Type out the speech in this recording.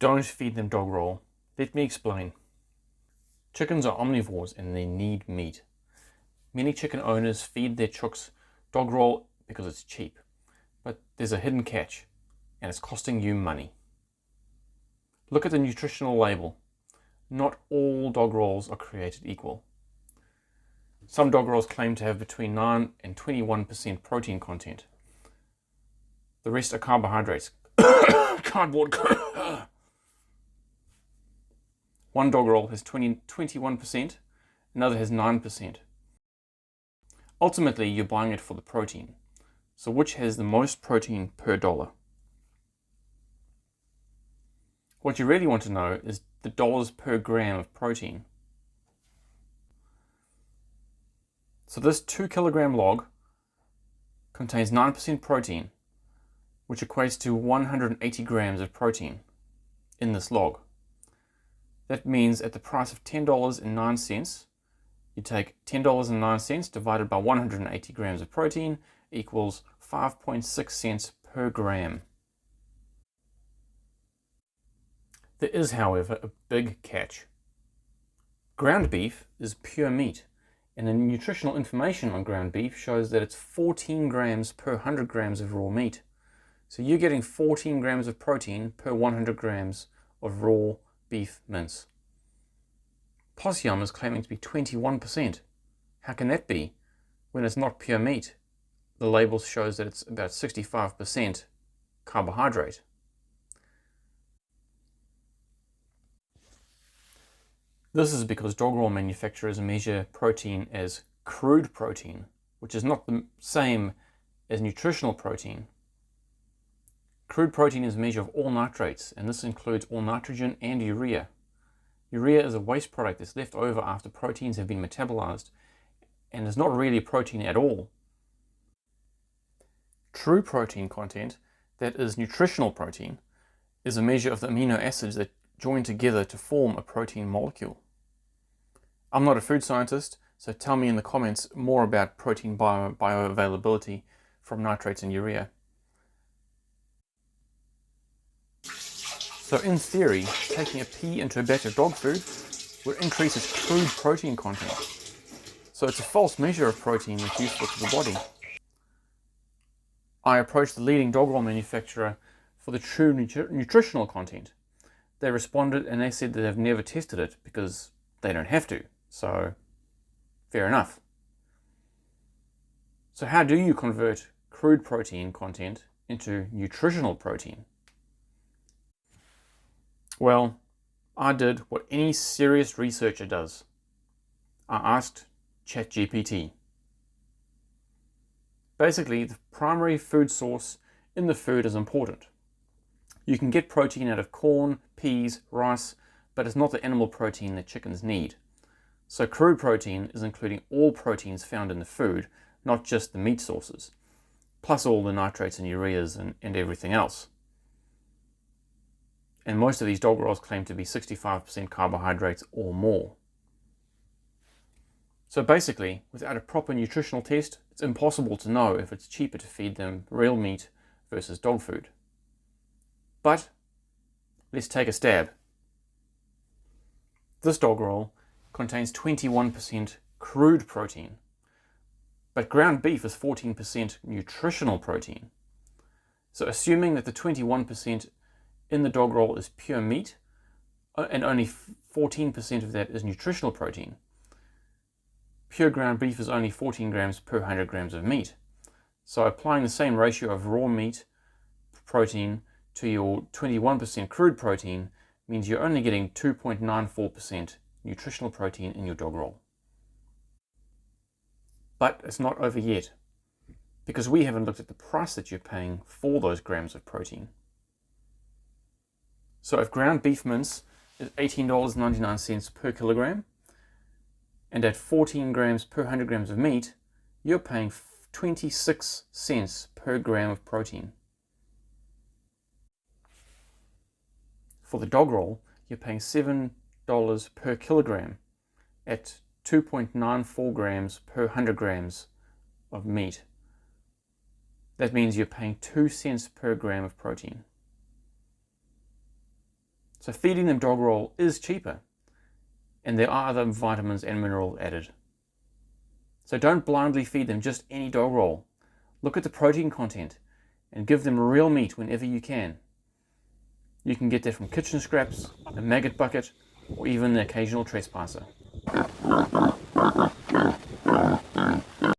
Don't feed them dog roll. Let me explain. Chickens are omnivores and they need meat. Many chicken owners feed their chooks dog roll because it's cheap. But there's a hidden catch, and it's costing you money. Look at the nutritional label. Not all dog rolls are created equal. Some dog rolls claim to have between 9 and 21% protein content. The rest are carbohydrates. Cardboard. One dog roll has 21%, another has 9%. Ultimately, you're buying it for the protein. So which has the most protein per dollar? What you really want to know is the dollars per gram of protein. So this 2 kilogram log contains 9% protein, which equates to 180 grams of protein in this log. That means at the price of $10.09, you take $10.09 divided by 180 grams of protein equals 5.6 cents per gram. There is, however, a big catch. Ground beef is pure meat, and the nutritional information on ground beef shows that it's 14 grams per 100 grams of raw meat. So you're getting 14 grams of protein per 100 grams of raw beef mince. Possum is claiming to be 21%. How can that be when it's not pure meat? The label shows that it's about 65% carbohydrate. This is because dog roll manufacturers measure protein as crude protein, which is not the same as nutritional protein. Crude protein is a measure of all nitrates, and this includes all nitrogen and urea. Urea is a waste product that's left over after proteins have been metabolized, and is not really protein at all. True protein content, that is nutritional protein, is a measure of the amino acids that join together to form a protein molecule. I'm not a food scientist, so tell me in the comments more about protein bioavailability from nitrates and urea. So in theory, taking a pea into a batch of dog food would increase its crude protein content. So it's a false measure of protein that's useful to the body. I approached the leading dog roll manufacturer for the true nutritional content. They responded and they said that they've never tested it because they don't have to. So, fair enough. So how do you convert crude protein content into nutritional protein? Well, I did what any serious researcher does. I asked ChatGPT. Basically, the primary food source in the food is important. You can get protein out of corn, peas, rice, but it's not the animal protein that chickens need. So crude protein is including all proteins found in the food, not just the meat sources, plus all the nitrates and ureas and everything else. And most of these dog rolls claim to be 65% carbohydrates or more. So basically, without a proper nutritional test, it's impossible to know if it's cheaper to feed them real meat versus dog food. But let's take a stab. This dog roll contains 21% crude protein, but ground beef is 14% nutritional protein. So assuming that the 21% in the dog roll is pure meat, and only 14% of that is nutritional protein, pure ground beef is only 14 grams per 100 grams of meat. So applying the same ratio of raw meat protein to your 21% crude protein means you're only getting 2.94% nutritional protein in your dog roll. But it's not over yet, because we haven't looked at the price that you're paying for those grams of protein. So if ground beef mince is $18.99 per kilogram, and at 14 grams per 100 grams of meat, you're paying 26 cents per gram of protein. For the dog roll, you're paying $7 per kilogram at 2.94 grams per 100 grams of meat. That means you're paying 2 cents per gram of protein. So feeding them dog roll is cheaper, and there are other vitamins and minerals added. So don't blindly feed them just any dog roll. Look at the protein content and give them real meat whenever you can. You can get that from kitchen scraps, a maggot bucket, or even the occasional trespasser.